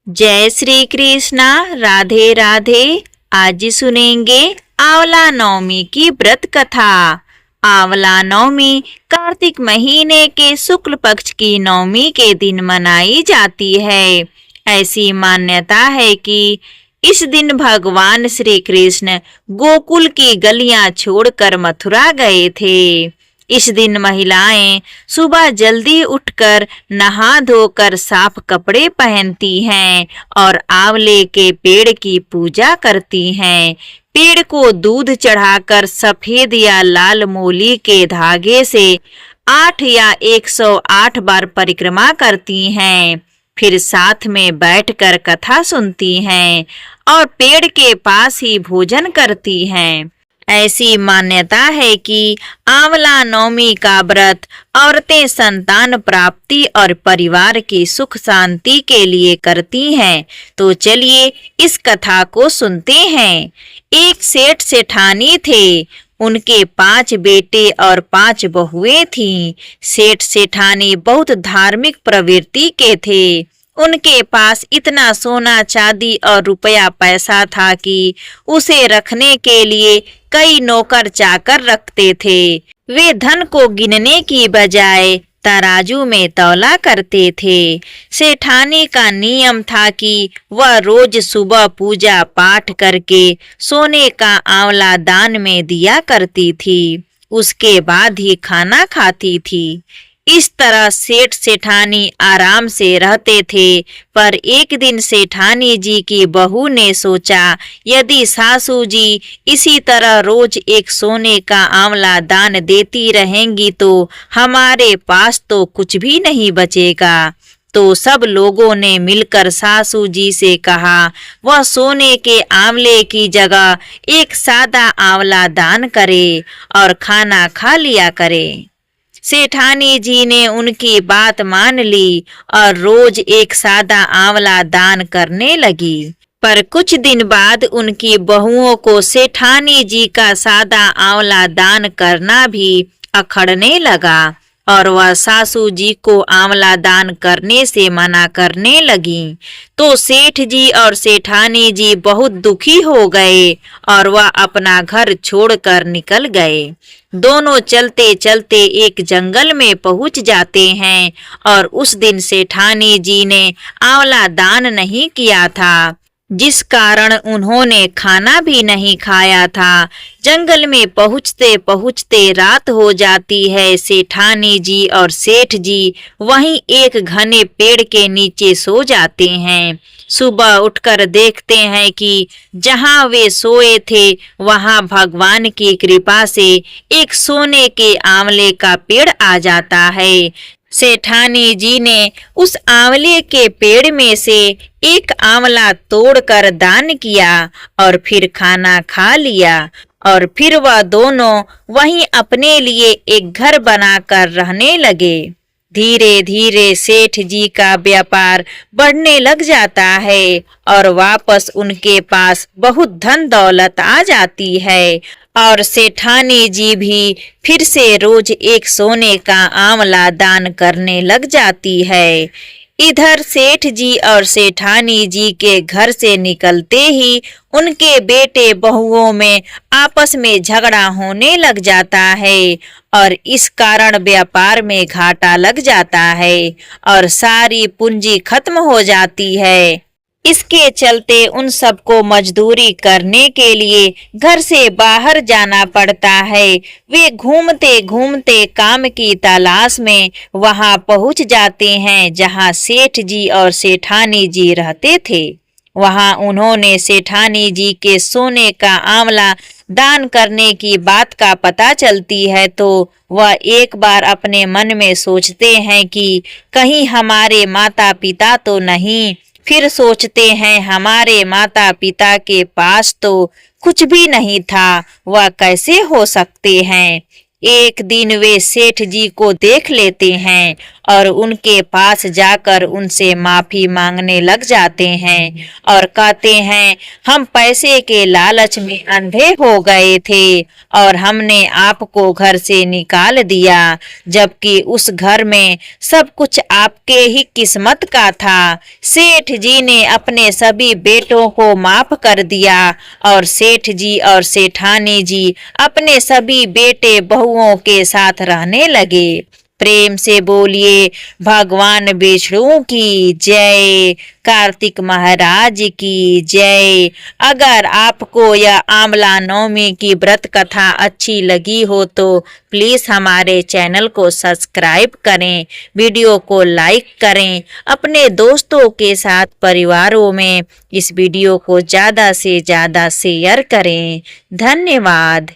जय श्री कृष्णा। राधे राधे। आज सुनेंगे आंवला नवमी की व्रत कथा। आंवला नवमी कार्तिक महीने के शुक्ल पक्ष की नवमी के दिन मनाई जाती है। ऐसी मान्यता है कि इस दिन भगवान श्री कृष्ण गोकुल की गलियां छोड़कर मथुरा गए थे। इस दिन महिलाएं सुबह जल्दी उठकर नहा धोकर साफ कपड़े पहनती हैं और आंवले के पेड़ की पूजा करती हैं। पेड़ को दूध चढ़ाकर सफेद या लाल मोली के धागे से 8 या 108 बार परिक्रमा करती हैं। फिर साथ में बैठकर कथा सुनती हैं और पेड़ के पास ही भोजन करती हैं। ऐसी मान्यता है कि आंवला नवमी का व्रत औरतें संतान प्राप्ति और परिवार की सुख शांति के लिए करती हैं। तो चलिए इस कथा को सुनते हैं। एक सेठ सेठानी थे। उनके 5 बेटे और 5 बहुएं थीं। सेठ सेठानी बहुत धार्मिक प्रवृत्ति के थे। उनके पास इतना सोना चांदी और रुपया पैसा था कि उसे रखने के लिए कई नौकर चाकर रखते थे। वे धन को गिनने की बजाय तराजू में तौला करते थे। सेठानी का नियम था कि वह रोज सुबह पूजा पाठ करके सोने का आंवला दान में दिया करती थी। उसके बाद ही खाना खाती थी। इस तरह सेठ सेठानी आराम से रहते थे। पर एक दिन सेठानी जी की बहू ने सोचा, यदि सासू जी इसी तरह रोज एक सोने का आंवला दान देती रहेंगी तो हमारे पास तो कुछ भी नहीं बचेगा। तो सब लोगों ने मिलकर सासू जी से कहा, वह सोने के आंवले की जगह एक सादा आंवला दान करे और खाना खा लिया करे। सेठानी जी ने उनकी बात मान ली और रोज एक सादा आंवला दान करने लगी। पर कुछ दिन बाद उनकी बहुओं को सेठानी जी का सादा आंवला दान करना भी अखड़ने लगा और वह सासू जी को आंवला दान करने से मना करने लगी। तो सेठ जी और सेठानी जी बहुत दुखी हो गए और वह अपना घर छोड़कर निकल गए। दोनों चलते चलते एक जंगल में पहुंच जाते हैं और उस दिन सेठानी जी ने आंवला दान नहीं किया था, जिस कारण उन्होंने खाना भी नहीं खाया था। जंगल में पहुंचते पहुंचते रात हो जाती है। सेठानी जी और सेठ जी वहीं एक घने पेड़ के नीचे सो जाते हैं। सुबह उठकर देखते हैं कि जहां वे सोए थे वहां भगवान की कृपा से एक सोने के आंवले का पेड़ आ जाता है। सेठानी जी ने उस आंवले के पेड़ में से एक आंवला तोड़कर दान किया और फिर खाना खा लिया और फिर वह दोनों वहीं अपने लिए एक घर बनाकर रहने लगे। धीरे धीरे सेठ जी का व्यापार बढ़ने लग जाता है और वापस उनके पास बहुत धन दौलत आ जाती है और सेठानी जी भी फिर से रोज एक सोने का आंवला दान करने लग जाती है। इधर सेठ जी और सेठानी जी के घर से निकलते ही उनके बेटे बहुओं में आपस में झगड़ा होने लग जाता है और इस कारण व्यापार में घाटा लग जाता है और सारी पूंजी खत्म हो जाती है। इसके चलते उन सबको मजदूरी करने के लिए घर से बाहर जाना पड़ता है। वे घूमते घूमते काम की तलाश में वहां पहुंच जाते हैं जहां सेठ जी और सेठानी जी रहते थे। वहां उन्होंने सेठानी जी के सोने का आंवला दान करने की बात का पता चलती है तो वह एक बार अपने मन में सोचते हैं कि कहीं हमारे माता पिता तो नहीं। फिर सोचते हैं हमारे माता पिता के पास तो कुछ भी नहीं था, वह कैसे हो सकते हैं। एक दिन वे सेठ जी को देख लेते हैं और उनके पास जाकर उनसे माफी मांगने लग जाते हैं और कहते हैं, हम पैसे के लालच में अंधे हो गए थे और हमने आपको घर से निकाल दिया, जबकि उस घर में सब कुछ आपके ही किस्मत का था। सेठ जी ने अपने सभी बेटों को माफ कर दिया और सेठ जी और सेठानी जी अपने सभी बेटे बहुओं के साथ रहने लगे। प्रेम से बोलिए भगवान विष्णु की जय, कार्तिक महाराज की जय। अगर आपको यह आंवला नवमी की व्रत कथा अच्छी लगी हो तो प्लीज हमारे चैनल को सब्सक्राइब करें, वीडियो को लाइक करें, अपने दोस्तों के साथ परिवारों में इस वीडियो को ज़्यादा से ज़्यादा शेयर करें। धन्यवाद।